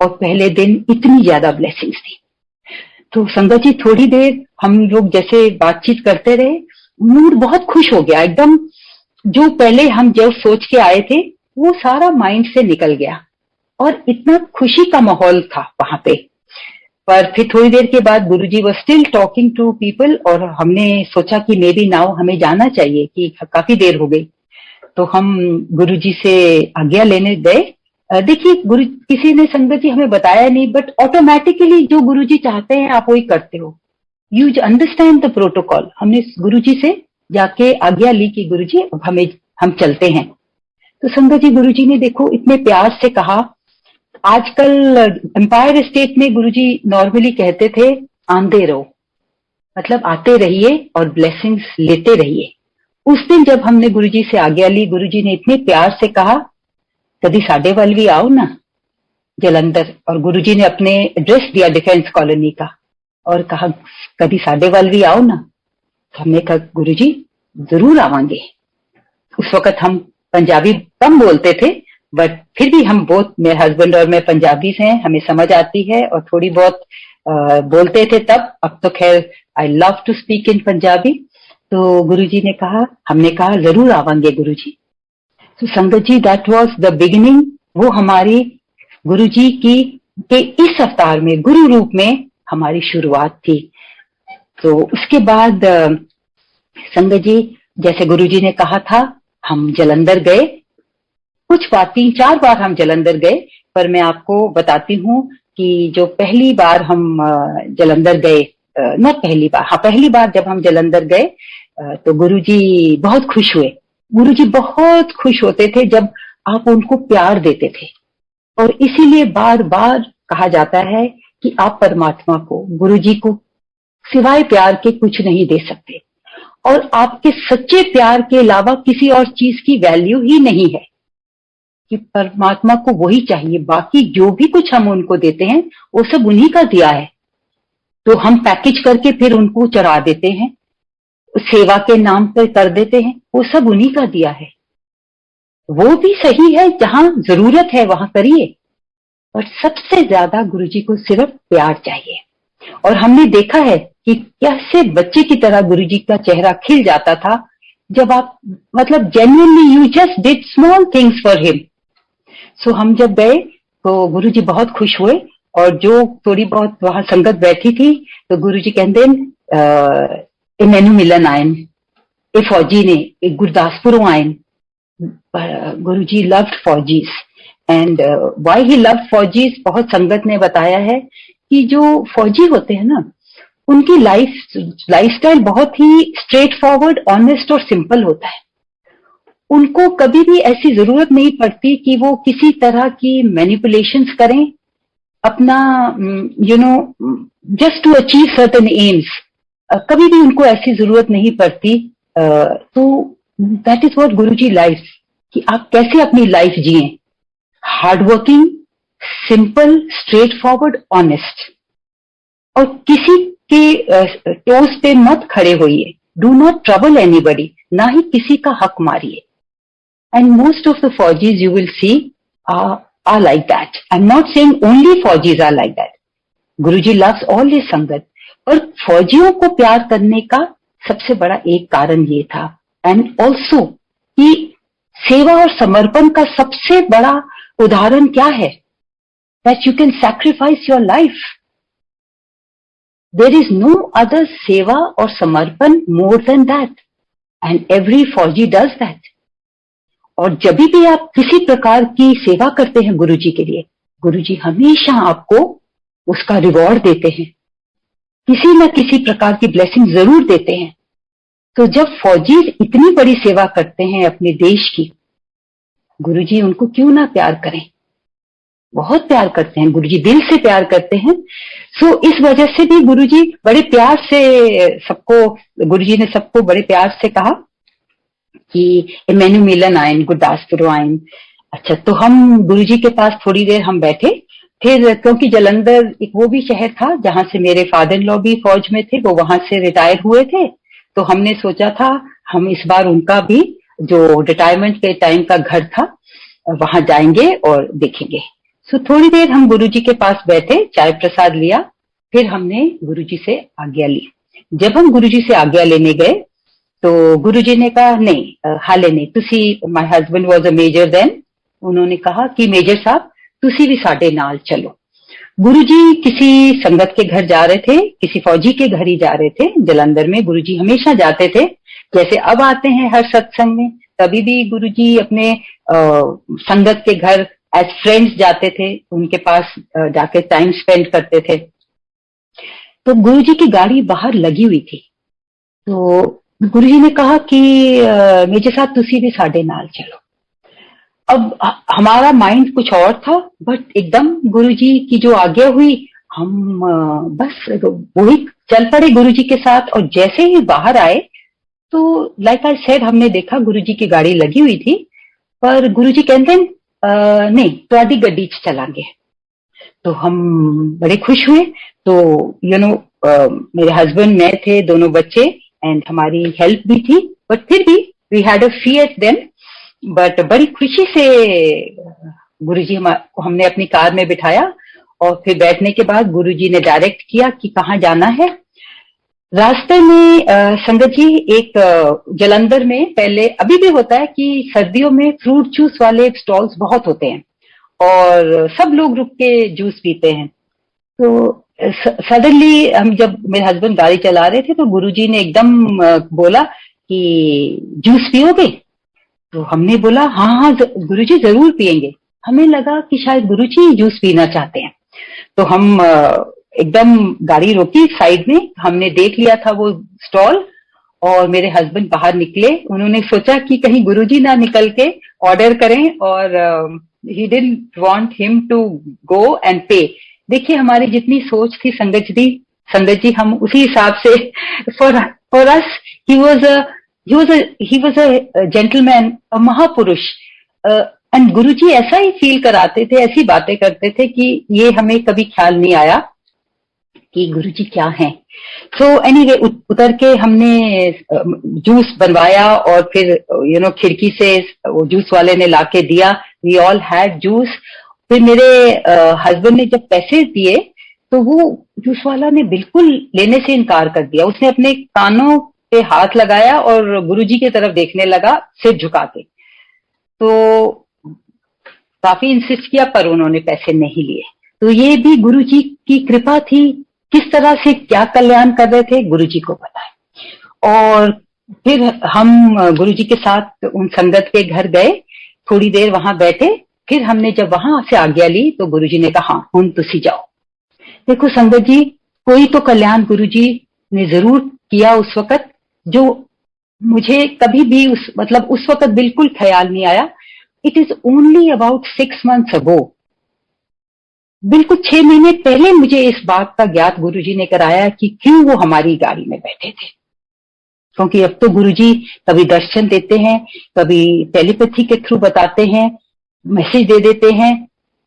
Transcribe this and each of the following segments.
और पहले दिन इतनी ज्यादा ब्लेसिंग्स थी। तो संगत जी थोड़ी देर हम लोग जैसे बातचीत करते रहे, मूड बहुत खुश हो गया एकदम। जो पहले हम जो सोच के आए थे वो सारा माइंड से निकल गया और इतना खुशी का माहौल था वहां पे। पर फिर थोड़ी देर के बाद Guruji were still talking to people और हमने सोचा कि मे बी नाउ हमें जाना चाहिए कि काफी देर हो गई। तो हम गुरुजी से आज्ञा लेने गए। देखिए गुरु किसी ने संगत जी हमें बताया नहीं, बट ऑटोमेटिकली जो गुरुजी चाहते हैं आप वही करते हो। You understand the protocol. हमने गुरुजी से जाके आज्ञा ली कि गुरुजी अब हम चलते हैं। तो संगत जी गुरुजी ने देखो इतने प्यार से कहा। आजकल एम्पायर स्टेट में गुरुजी नॉर्मली कहते थे आंदे रहो, मतलब आते रहिए और ब्लेसिंग्स लेते रहिए। उस दिन जब हमने गुरुजी से आज्ञा ली, गुरुजी ने इतने प्यार से कहा कभी साडे वाल भी आओ ना जलंधर। और गुरुजी ने अपने एड्रेस दिया डिफेंस कॉलोनी का और कहा कभी साडे वाल भी आओ ना। हमने कहा गुरुजी जरूर आवांगे। उस वक्त हम पंजाबी कम बोलते थे, बट फिर भी हम बोथ, मेरे हस्बैंड और मैं पंजाबी हैं, हमें समझ आती है और थोड़ी बहुत बोलते थे तब। अब तो खैर I love to speak in Punjabi. तो गुरुजी ने कहा, हमने कहा जरूर आवांगे गुरुजी। तो संगत जी दैट वाज द बिगिनिंग। वो हमारी गुरुजी की के इस अवतार में गुरु रूप में हमारी शुरुआत थी। तो उसके बाद संगत जी जैसे गुरुजी ने कहा था हम जलंधर गए। कुछ बात 3-4 बार हम जलंधर गए, पर मैं आपको बताती हूँ कि जो पहली बार हम जलंधर गए, न पहली बार, हाँ पहली बार जब हम जलंधर गए तो गुरुजी बहुत खुश हुए। गुरुजी बहुत खुश होते थे जब आप उनको प्यार देते थे, और इसीलिए बार बार कहा जाता है कि आप परमात्मा को, गुरुजी को सिवाय प्यार के कुछ नहीं दे सकते, और आपके सच्चे प्यार के अलावा किसी और चीज की वैल्यू ही नहीं है कि परमात्मा को वही चाहिए। बाकी जो भी कुछ हम उनको देते हैं वो सब उन्हीं का दिया है, तो हम पैकेज करके फिर उनको चढ़ा देते हैं, सेवा के नाम पर कर देते हैं, वो सब उन्हीं का दिया है। वो भी सही है, जहां जरूरत है वहां करिए, और सबसे ज्यादा गुरुजी को सिर्फ प्यार चाहिए। और हमने देखा है कि कैसे बच्चे की तरह गुरुजी का चेहरा खिल जाता था जब आप, मतलब genuinely you just did small things for him. So हम जब गए तो गुरुजी बहुत खुश हुए, और जो थोड़ी बहुत वहां संगत बैठी थी तो गुरुजी कहते मैनू मिलन आयन, ए फौजी ने, एक गुरदासपुरों आयन। गुरुजी लव्ड फौजीज, एंड व्हाई ही लव्ड फौजीज, बहुत संगत ने बताया है कि जो फौजी होते हैं ना उनकी लाइफस्टाइल बहुत ही स्ट्रेट फॉरवर्ड, ऑनेस्ट और सिंपल होता है। उनको कभी भी ऐसी जरूरत नहीं पड़ती कि वो किसी तरह की मैनिपुलेशंस करें अपना, just to achieve certain aims. कभी भी उनको ऐसी जरूरत नहीं पड़ती। तो that is what Guruji life, कि आप कैसे अपनी लाइफ जिए, hardworking, simple, straightforward, honest, और किसी के टोस पे मत खड़े होइए। डू नॉट ट्रबल एनीबडी, ना ही किसी का हक मारिए। एंड मोस्ट ऑफ द फौजीज you will see are like that. I'm not saying only फौजीज are like that. Guruji loves all his संगत, और फौजियों को प्यार करने का सबसे बड़ा एक कारण ये था। एंड ऑल्सो कि सेवा और समर्पण का सबसे बड़ा उदाहरण क्या है, that you can sacrifice your life. There is no other सेवा और समर्पण more than that, and every फौजी does that. और जब भी आप किसी प्रकार की सेवा करते हैं गुरुजी के लिए, गुरुजी हमेशा आपको उसका रिवॉर्ड देते हैं, किसी न किसी प्रकार की ब्लेसिंग जरूर देते हैं। तो जब फौजी इतनी बड़ी सेवा करते हैं अपने देश की, गुरुजी उनको क्यों ना प्यार करें, बहुत प्यार करते हैं गुरुजी, दिल से प्यार करते हैं। सो इस वजह से भी गुरुजी बड़े प्यार से सबको, गुरुजी ने सबको बड़े प्यार से कहा कि मैनू मिलन आयन, गुरदासपुर आयन। अच्छा, तो हम गुरुजी के पास थोड़ी देर हम बैठे, फिर क्योंकि जलंधर एक वो भी शहर था जहां से मेरे फादर इन लॉ भी फौज में थे, वो वहां से रिटायर हुए थे, तो हमने सोचा था हम इस बार उनका भी जो रिटायरमेंट के टाइम का घर था वहां जाएंगे और देखेंगे। सो थोड़ी देर हम गुरुजी के पास बैठे, चाय प्रसाद लिया, फिर हमने गुरुजी से आज्ञा ली। जब हम गुरुजी से आज्ञा लेने गए तो गुरुजी ने कहा नहीं हाले नहीं तुसी, my husband was a major then, उन्होंने कहा कि मेजर साहब तुसी भी साडे नाल चलो। गुरुजी किसी संगत के घर जा रहे थे, किसी फौजी के घर ही जा रहे थे जलंधर में। गुरुजी हमेशा जाते थे, जैसे अब आते हैं हर सत्संग में, तभी भी गुरुजी अपने संगत के घर एज फ्रेंड्स जाते थे, उनके पास जाके टाइम स्पेंड करते थे। तो गुरुजी की गाड़ी बाहर लगी हुई थी, तो गुरुजी ने कहा कि मेजर साहब तुसी भी साडे नाल चलो। अब हमारा माइंड कुछ और था, बट एकदम गुरुजी की जो आज्ञा हुई, हम बस वही चल पड़े गुरुजी के साथ। और जैसे ही बाहर आए तो लाइक आई सेड, हमने देखा गुरुजी की गाड़ी लगी हुई थी, पर गुरुजी कहते नहीं तुहाडी गड्डी च चलांगे। तो हम बड़े खुश हुए। तो मेरे हस्बैंड, मैं थे, दोनों बच्चे, एंड हमारी हेल्प भी थी, बट फिर भी we had a fear then. But बड़ी खुशी से गुरुजी को हमने अपनी कार में बिठाया, और फिर बैठने के बाद गुरुजी ने डायरेक्ट किया कि कहाँ जाना है। रास्ते में संगत जी एक जलंधर में, पहले अभी भी होता है कि सर्दियों में फ्रूट जूस वाले स्टॉल्स बहुत होते हैं और सब लोग रुक के जूस पीते हैं। तो सडनली हम जब मेरे हस्बैंड गाड़ी चला रहे थे तो गुरुजी ने एकदम बोला कि जूस पियोगे? तो हमने बोला हाँ हाँ गुरुजी जरूर पियेंगे। हमें लगा कि शायद गुरुजी जूस पीना चाहते हैं, तो हम एकदम गाड़ी रोकी साइड में। हमने देख लिया था वो स्टॉल, और मेरे हस्बैंड बाहर निकले। उन्होंने सोचा कि कहीं गुरुजी ना निकल के ऑर्डर करें, और he didn't want him to go and pay. देखिए हमारी जितनी सोच थी संगत जी, हम उसी हिसाब से, for us he was a gentleman, a महापुरुष। एंड गुरुजी ऐसा ही फील कराते थे, ऐसी बातें करते थे कि ये हमें कभी ख्याल नहीं आया कि गुरुजी क्या हैं। सो एनीवे उतर के हमने जूस बनवाया, और फिर खिड़की से वो जूस वाले ने लाके दिया। We all had juice. फिर मेरे हस्बैंड ने जब पैसे दिए तो वो जूस वाला ने बिल्कुल लेने से इनकार कर दिया। उसने अपने कानों पे हाथ लगाया और गुरुजी की तरफ देखने लगा सिर झुका के। तो काफी इंसिस्ट किया, पर उन्होंने पैसे नहीं लिए। तो ये भी गुरुजी की कृपा थी। किस तरह से क्या कल्याण कर रहे थे गुरुजी को पता है। और फिर हम गुरुजी के साथ उन संगत के घर गए, थोड़ी देर वहां बैठे। फिर हमने जब वहां से आज्ञा ली तो गुरुजी ने कहा हाँ हुन तुसी जाओ। देखो संगत जी, कोई तो कल्याण गुरुजी ने जरूर किया उस वक्त, जो मुझे कभी भी उस वक्त बिल्कुल ख्याल नहीं आया। It is only about 6 months अगो, बिल्कुल 6 महीने पहले मुझे इस बात का ज्ञात गुरुजी ने कराया कि क्यों वो हमारी गाड़ी में बैठे थे। क्योंकि अब तो गुरुजी कभी दर्शन देते हैं, कभी टेलीपैथी के थ्रू बताते हैं, मैसेज दे देते हैं।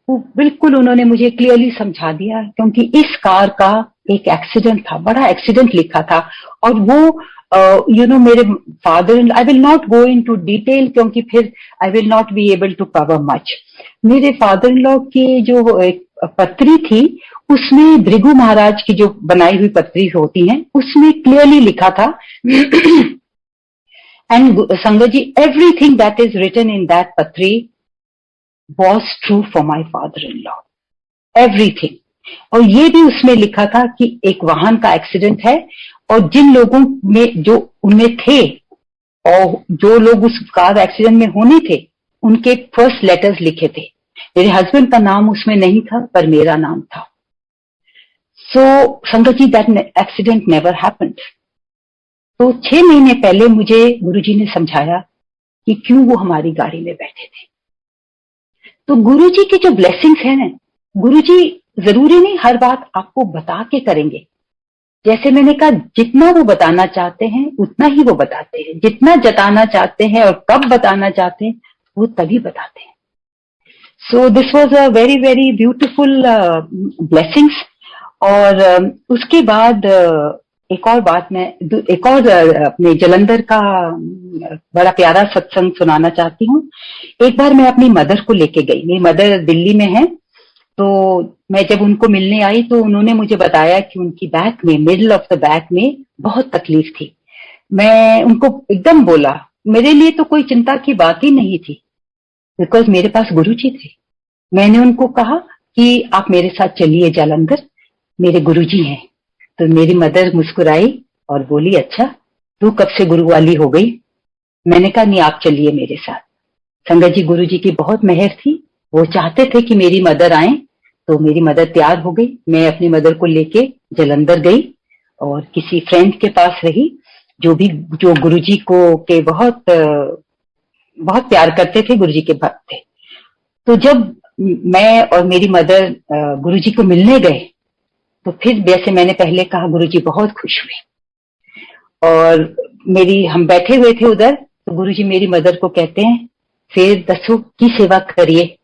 वो बिल्कुल उन्होंने मुझे क्लियरली समझा दिया, क्योंकि इस कार का एक एक्सीडेंट था, बड़ा एक्सीडेंट लिखा था। और वो मेरे father, I will not go into detail क्योंकि फिर I will not be able to cover much. मेरे फादर इन लॉ की जो एक पत्री थी, उसमें भृगु महाराज की जो बनाई हुई पत्री होती है, उसमें क्लियरली लिखा था and sangat ji, everything that is written in that patri was true for my father-in-law, everything। और ये भी उसमें लिखा था कि एक वाहन का एक्सीडेंट है, और जिन लोगों में जो उनमें थे और जो लोग उस कार एक्सीडेंट में होने थे, उनके फर्स्ट लेटर्स लिखे थे। मेरे हस्बैंड का नाम उसमें नहीं था, पर मेरा नाम था। सो संगत जी, दैट एक्सीडेंट नेवर हैपेंड। तो 6 महीने पहले मुझे गुरुजी ने समझाया कि क्यों वो हमारी गाड़ी में बैठे थे। तो गुरुजी की जो ब्लेसिंग्स है ना, गुरुजी जरूरी नहीं हर बात आपको बता के करेंगे। जैसे मैंने कहा, जितना वो बताना चाहते हैं उतना ही वो बताते हैं, जितना जताना चाहते हैं और कब बताना चाहते हैं वो तभी बताते हैं। So this was a very very beautiful blessings. और उसके बाद एक और बात, मैं एक और अपने जलंधर का बड़ा प्यारा सत्संग सुनाना चाहती हूँ। एक बार मैं अपनी मदर को लेके गई। मेरी मदर दिल्ली में है, तो मैं जब उनको मिलने आई तो उन्होंने मुझे बताया कि उनकी बैक में, मिडल ऑफ द बैक में बहुत तकलीफ थी। मैं उनको एकदम बोला, मेरे लिए तो कोई चिंता की बात ही नहीं थी, बिकॉज मेरे पास गुरुजी थे। मैंने उनको कहा कि आप मेरे साथ चलिए जालंधर, मेरे गुरुजी हैं। तो मेरी मदर मुस्कुराई और बोली, अच्छा तू कब से गुरु वाली हो गई? मैंने कहा, नहीं आप चलिए मेरे साथ। संगत जी, गुरुजी की बहुत मेहर थी, वो चाहते थे कि मेरी मदर आए, तो मेरी मदर तैयार हो गई। मैं अपनी मदर को लेके जलंधर गई और किसी फ्रेंड के पास रही, जो गुरुजी को के बहुत प्यार करते थे, गुरुजी के भक्त थे। तो जब मैं और मेरी मदर गुरुजी को मिलने गए, तो फिर जैसे मैंने पहले कहा, गुरुजी बहुत खुश हुए। और हम बैठे हुए थे उधर, तो गुरुजी मेरी मदर को कहते हैं, फिर दसो की सेवा करिए।